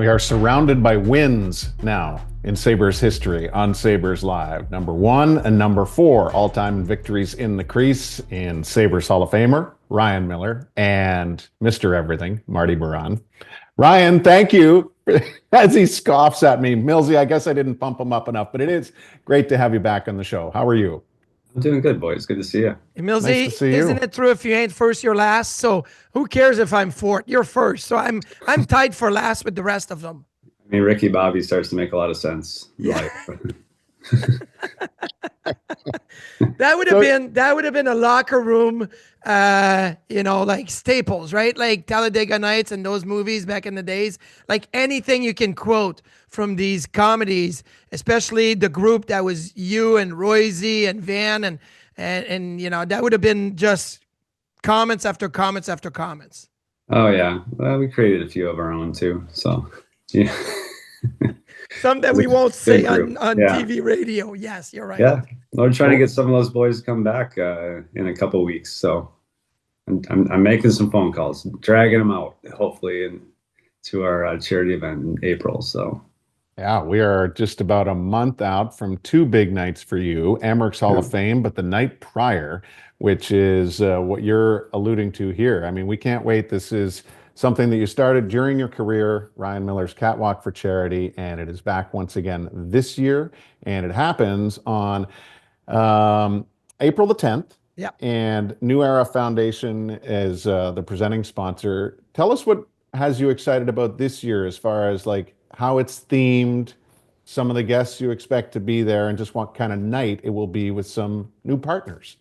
We are surrounded by wins now in Sabres history on Sabres Live. Number 1 and number 4 all-time victories in the crease in Sabres Hall of Famer, Ryan Miller, and Mr. Everything, Marty Biron. Ryan, thank you. As he scoffs at me, Millsy, I guess I didn't pump him up enough, but it is great to have you back on the show. How are you? I'm doing good, boys. Good to see you. Nice to Millsy, see you. isn't it true if you ain't first, you're last? So who cares if I'm fourth? You're first. So I'm tied for last with the rest of them. I mean, Ricky Bobby starts to make a lot of sense. Yeah. That would have been a locker room, like Staples, right? Like Talladega Nights and those movies back in the days. Like anything you can quote from these comedies, especially the group that was you and Royce and Van and that would have been just comments after comments after comments. Oh yeah, well, we created a few of our own too. So yeah. Some that we won't say on TV, radio. Yes, you're right. Yeah, we're trying to get some of those boys to come back in a couple of weeks. So I'm making some phone calls, dragging them out, hopefully, to our charity event in April. So yeah, we are just about a month out from 2 big nights for you, Amerks Hall of Fame, but the night prior, which is what you're alluding to here. I mean, we can't wait. This is something that you started during your career, Ryan Miller's Catwalk for Charity, and it is back once again this year, and it happens on April the 10th. Yeah. And New Era Foundation is the presenting sponsor. Tell us what has you excited about this year as far as like how it's themed, some of the guests you expect to be there, and just what kind of night it will be with some new partners.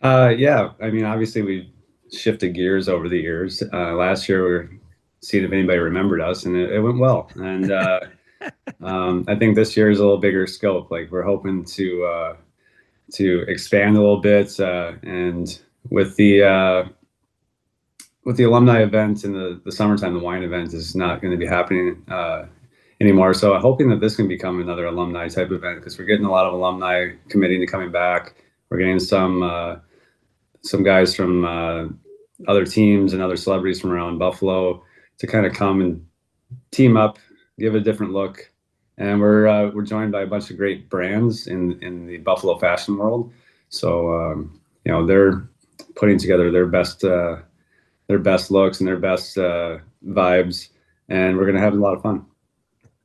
Yeah, I mean, obviously we shifted gears over the years. Last year we were seeing if anybody remembered us, and it went well. And I think this year is a little bigger scope. Like we're hoping to expand a little bit, and with the alumni event in the summertime, the wine event is not going to be happening anymore. So I'm hoping that this can become another alumni type event, because we're getting a lot of alumni committing to coming back. We're getting some guys from other teams and other celebrities from around Buffalo to kind of come and team up, give a different look. And we're joined by a bunch of great brands in the Buffalo fashion world. So they're putting together their best looks and their best vibes, and we're gonna have a lot of fun.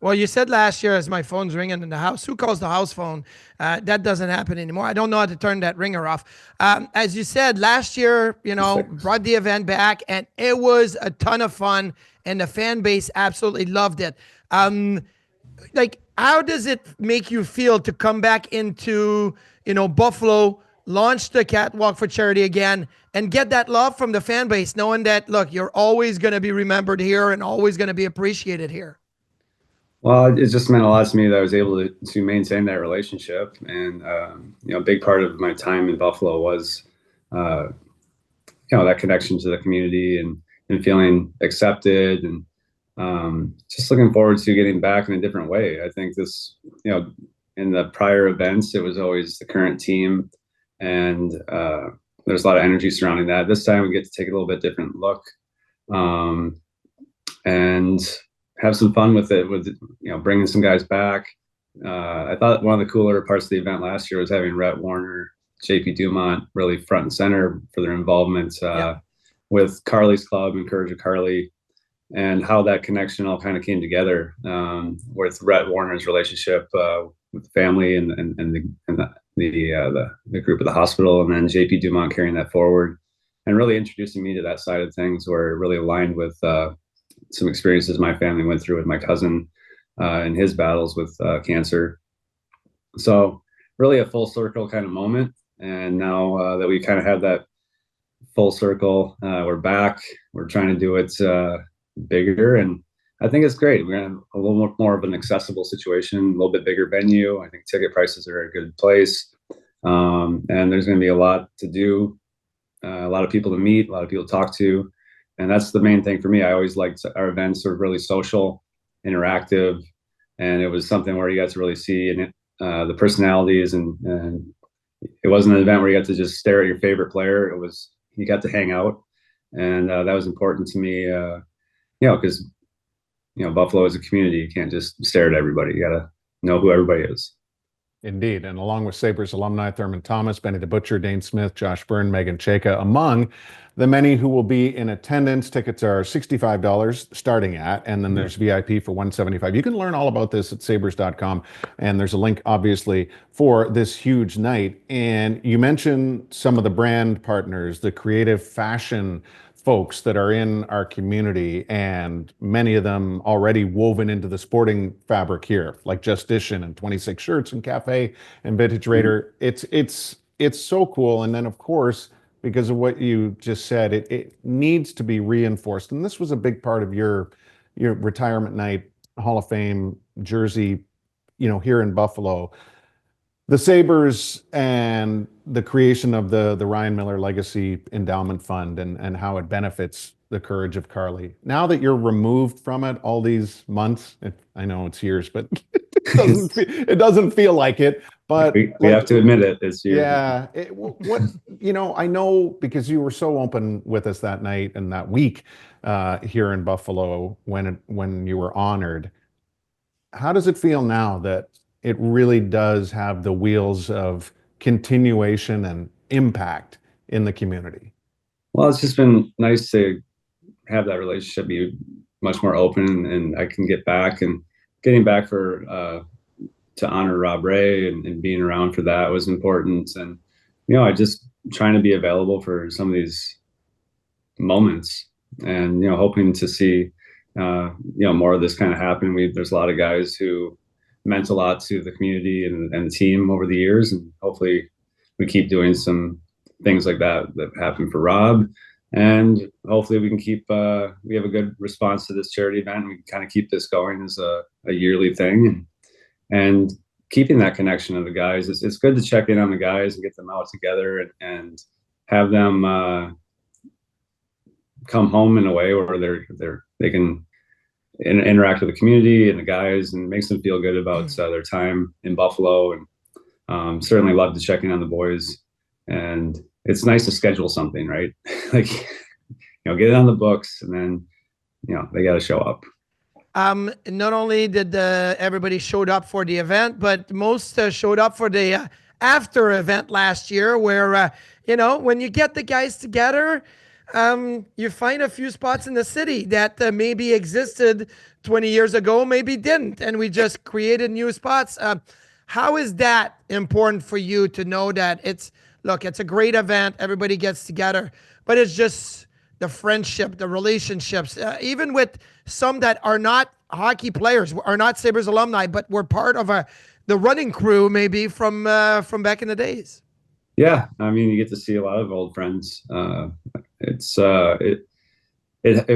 Well, you said last year, as my phone's ringing in the house, who calls the house phone? That doesn't happen anymore. I don't know how to turn that ringer off. As you said, last year, brought the event back, and it was a ton of fun, and the fan base absolutely loved it. Like, how does it make you feel to come back into, Buffalo, launch the Catwalk for Charity again, and get that love from the fan base, knowing that, look, you're always going to be remembered here and always going to be appreciated here? Well, it just meant a lot to me that I was able to maintain that relationship. And, a big part of my time in Buffalo was, that connection to the community and feeling accepted, and just looking forward to getting back in a different way. I think this, in the prior events, it was always the current team, and there's a lot of energy surrounding that. This time we get to take a little bit different look, and have some fun with it, with bringing some guys back. I thought one of the cooler parts of the event last year was having Rhett Warner, JP Dumont really front and center for their involvement with Carly's Club and Courage of Carly, and how that connection all kind of came together, with Rhett Warner's relationship with the family and the group at the hospital, and then JP Dumont carrying that forward and really introducing me to that side of things, where it really aligned with some experiences my family went through with my cousin and his battles with cancer. So really a full circle kind of moment. And now that we kind of have that full circle, we're back. We're trying to do it bigger, and I think it's great. We're going to have a little more of an accessible situation, a little bit bigger venue. I think ticket prices are a good place, and there's going to be a lot to do, a lot of people to meet, a lot of people to talk to. And that's the main thing for me. I always liked our events were really social, interactive, and it was something where you got to really see the personalities, and it wasn't an event where you got to just stare at your favorite player. It was, you got to hang out, and that was important to me, because Buffalo is a community. You can't just stare at everybody. You got to know who everybody is. Indeed. And along with Sabres alumni Thurman Thomas, Benny the Butcher, Dane Smith, Josh Byrne, Megan Chayka, among the many who will be in attendance. Tickets are $65 starting at, and then there's VIP for $175. You can learn all about this at sabres.com, and there's a link, obviously, for this huge night. And you mentioned some of the brand partners, the creative fashion folks that are in our community, and many of them already woven into the sporting fabric here, like Justician and 26 Shirts and Cafe and Vintage Raider. It's so cool. And then, of course, because of what you just said, it needs to be reinforced. And this was a big part of your retirement night Hall of Fame jersey, here in Buffalo. The Sabres and the creation of the Ryan Miller Legacy Endowment Fund, and how it benefits the courage of Carly. Now that you're removed from it all these months, I know it's years, but it doesn't feel like it. But we have to admit it. It's years. Yeah. I know, because you were so open with us that night and that week here in Buffalo when you were honored. How does it feel now that it really does have the wheels of continuation and impact in the community? Well, it's just been nice to have that relationship be much more open, and I can get back, and getting back to honor Rob Ray and being around for that was important. And, I just trying to be available for some of these moments, and, hoping to see, more of this kind of happen. There's a lot of guys who meant a lot to the community and the team over the years, and hopefully we keep doing some things like that happened for Rob, and hopefully we can we have a good response to this charity event. We can kind of keep this going as a yearly thing, and keeping that connection of the guys. It's good to check in on the guys and get them out together, and have them come home in a way where they can interact with the community and the guys, and makes them feel good about their time in Buffalo. And certainly love to check in on the boys, and it's nice to schedule something, right? Like, get it on the books, and then, they got to show up. Not only did everybody showed up for the event, but most showed up for the after event last year, where, when you get the guys together, you find a few spots in the city that maybe existed 20 years ago, maybe didn't, and we just created new spots. How is that important for you to know that it's a great event, everybody gets together, but it's just the friendship, the relationships, even with some that are not hockey players, are not Sabres alumni, but were part of the running crew maybe from back in the days? Yeah, I mean, you get to see a lot of old friends. It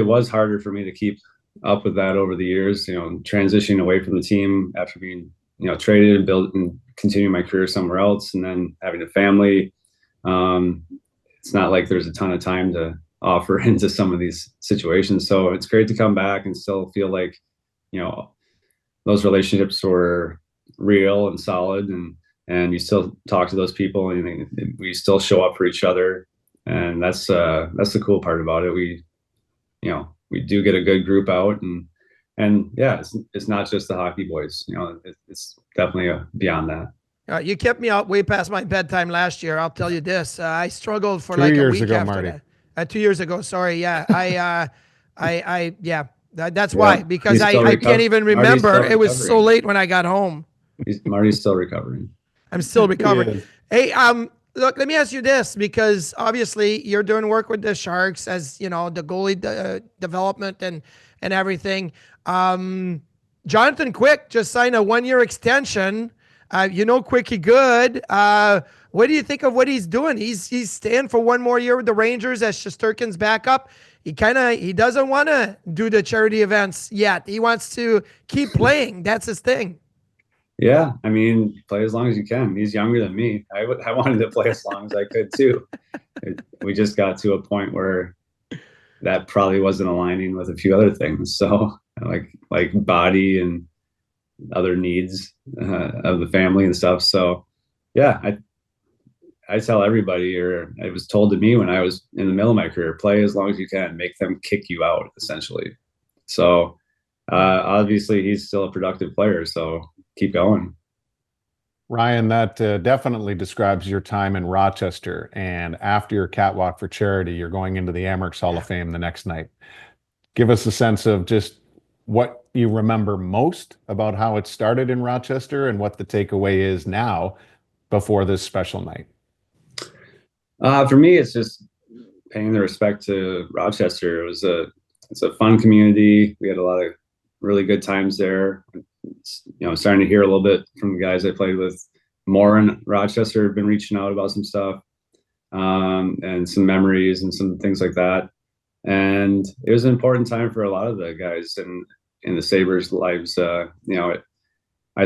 was harder for me to keep up with that over the years, transitioning away from the team after being, traded and built and continuing my career somewhere else, and then having a family. It's not like there's a ton of time to offer into some of these situations. So it's great to come back and still feel like, those relationships were real and solid, and you still talk to those people, and we still show up for each other. And that's the cool part about it. We do get a good group out, and yeah, it's not just the hockey boys, it's definitely beyond that. You kept me out way past my bedtime last year. I'll tell you this. I struggled for 2 like a years week ago, after Marty. that. 2 years ago. Sorry. Yeah. That's why, because I can't even remember. It was so late when I got home. Marty's still recovering. I'm still recovering. Hey, look, let me ask you this, because obviously you're doing work with the Sharks as, the goalie development and everything. Jonathan Quick just signed a 1-year extension. Quickie good. What do you think of what he's doing? He's staying for 1 more year with the Rangers as Shesterkin's backup. He doesn't want to do the charity events yet. He wants to keep playing. That's his thing. Yeah, I mean, play as long as you can. He's younger than me. I wanted to play as long as I could too. We just got to a point where that probably wasn't aligning with a few other things. So like body and other needs of the family and stuff. So yeah, I tell everybody, or it was told to me when I was in the middle of my career, play as long as you can, make them kick you out, essentially. So Obviously he's still a productive player, so keep going. Ryan, that definitely describes your time in Rochester. And after your catwalk for charity, you're going into the Amerks Hall of Fame the next night. Give us a sense of just what you remember most about how it started in Rochester and what the takeaway is now before this special night. For me, it's just paying the respect to Rochester. It's a fun community. We had a lot of really good times there. Starting to hear a little bit from the guys I played with more in Rochester have been reaching out about some stuff, and some memories and some things like that. And it was an important time for a lot of the guys in the Sabres' lives. I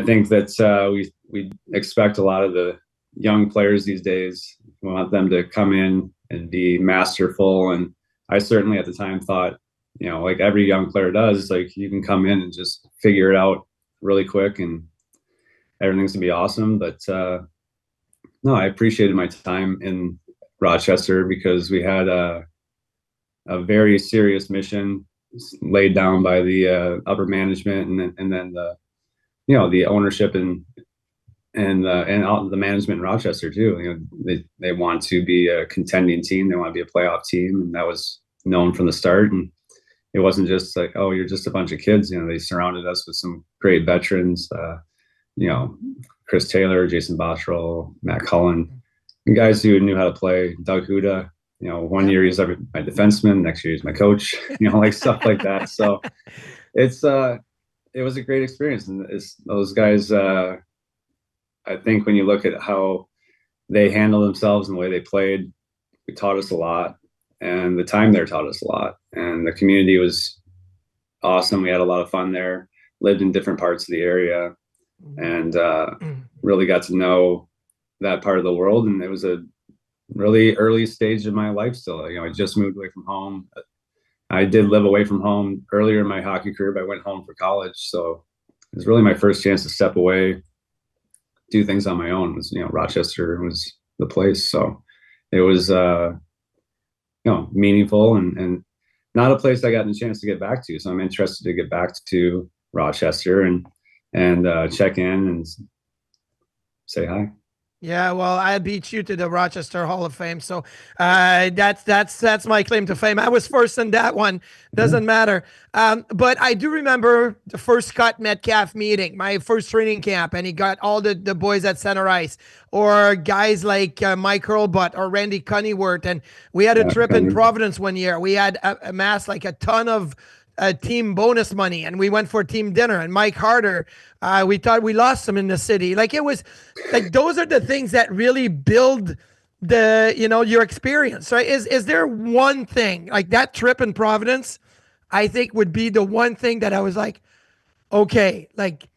think that we expect a lot of the young players these days. We want them to come in and be masterful. And I certainly at the time thought, like every young player does, like you can come in and just figure it out really quick and everything's gonna be awesome. But no, I appreciated my time in Rochester because we had a very serious mission laid down by the upper management, and then the ownership and the management in Rochester too. They want to be a contending team. They want to be a playoff team, and that was known from the start. And it wasn't just like, oh, you're just a bunch of kids. They surrounded us with some great veterans. Chris Taylor, Jason Bottrell, Matt Cullen, and guys who knew how to play. Doug Huda. One year he's my defenseman, next year he's my coach. Like stuff like that. So it was a great experience, and those guys. I think when you look at how they handled themselves and the way they played, it taught us a lot, and the time there taught us a lot, and the community was awesome. We had a lot of fun there, lived in different parts of the area, and really got to know that part of the world. And it was a really early stage of my life still. I just moved away from home. I did live away from home earlier in my hockey career, but I went home for college. So it was really my first chance to step away, do things on my own. Rochester was the place. So it was, meaningful and not a place I got a chance to get back to. So I'm interested to get back to Rochester and check in and say hi. Yeah, well, I beat you to the Rochester Hall of Fame, so that's my claim to fame. I was first in that one. Doesn't matter. But I do remember the first Scott Metcalf meeting, my first training camp, and he got all the boys at center ice, or guys like Mike Hurlbut or Randy Cunneyworth, and we had a trip in Providence one year. We had amassed like a ton of team bonus money, and we went for team dinner. And Mike Harder, we thought we lost him in the city. Like, it was like, those are the things that really build your experience, right? Is there one thing like that trip in Providence, I think would be the one thing that I was like, okay, like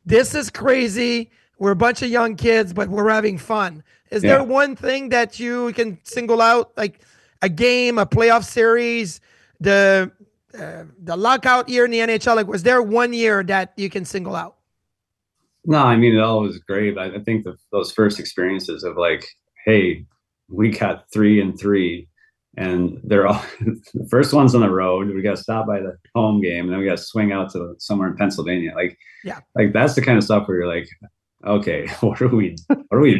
this is crazy. We're a bunch of young kids, but we're having fun. Is there one thing that you can single out, like a game, a playoff series, the lockout year in the NHL? Like, was there one year that you can single out? No, I mean, it all was great. I think those first experiences of like, hey, we got 3-3, and they're all the first ones on the road. We got to stop by the home game, and then we got to swing out to somewhere in Pennsylvania. Like that's the kind of stuff where you're like, okay, what are we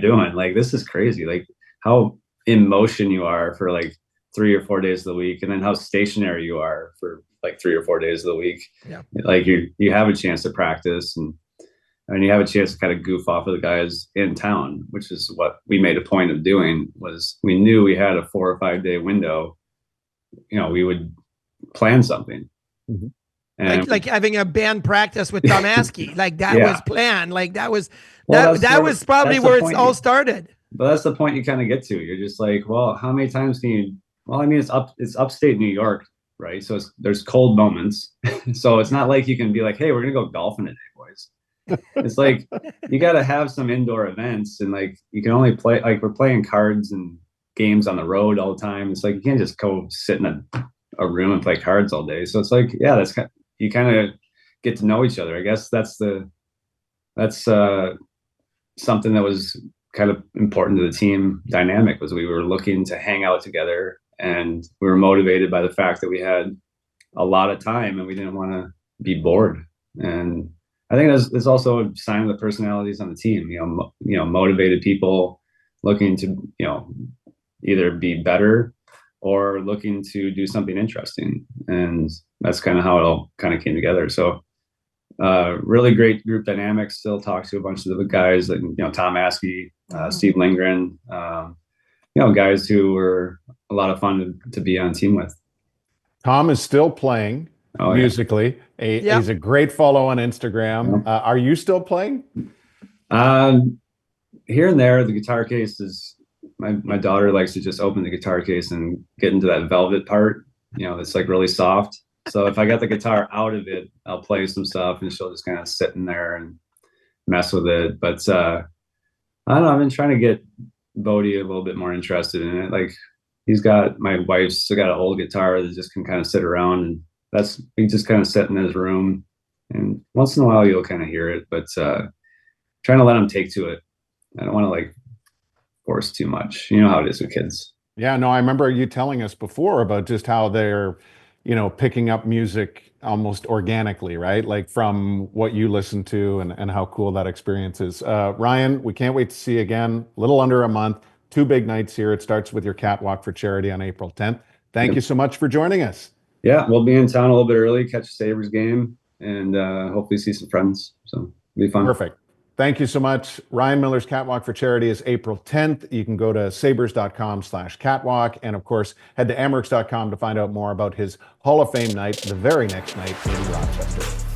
doing? Like, this is crazy. Like how in motion you are for like 3 or 4 days of the week, and then how stationary you are for like 3 or 4 days of the week. Yeah. Like you have a chance to practice and you have a chance to kind of goof off of the guys in town, which is what we made a point of doing. Was we knew we had a 4 or 5 day window, we would plan something. Mm-hmm. And like having a band practice with Tom Askey, like that was planned. Like that was probably where it all started. But that's the point you kind of get to. You're just like, well, how many times can you? Well, I mean, it's upstate New York, right? So there's cold moments. So it's not like you can be like, hey, we're gonna go golfing today, boys. It's like you got to have some indoor events, and like you can only play, like we're playing cards and games on the road all the time. It's like you can't just go sit in a room and play cards all day. So it's like, yeah, you kind of get to know each other. I guess that's something that was kind of important to the team dynamic, was we were looking to hang out together, and we were motivated by the fact that we had a lot of time and we didn't want to be bored. And I think that's also a sign of the personalities on the team. Motivated people looking to either be better or looking to do something interesting, and that's kind of how it all kind of came together. So really great group dynamics. Still talk to a bunch of the guys like Tom Askey, Steve Lindgren, guys who were a lot of fun to be on team with. Tom is still playing musically. He's a great follow on Instagram. Are you still playing? Here and there. The guitar case is my daughter likes to just open the guitar case and get into that velvet part. It's like really soft. So if I got the guitar out of it, I'll play some stuff, and she'll just kind of sit in there and mess with it. But I don't know. I've been trying to get Bodie a little bit more interested in it. Like my wife's still got an old guitar that just can kind of sit around, and we just kind of sit in his room, and once in a while you'll kind of hear it, but trying to let him take to it. I don't want to like force too much. You know how it is with kids. Yeah, no, I remember you telling us before about just how they're, picking up music almost organically, right? Like from what you listen to and how cool that experience is. Ryan, we can't wait to see you again. A little under a month, 2 big nights here. It starts with your Catwalk for charity on April 10th. Thank you so much for joining us. Yeah, we'll be in town a little bit early, catch a Sabres game, and hopefully see some friends. So it'll be fun. Perfect. Thank you so much. Ryan Miller's Catwalk for Charity is April 10th. You can go to sabres.com/catwalk. And of course, head to amerks.com to find out more about his Hall of Fame night, the very next night in Rochester.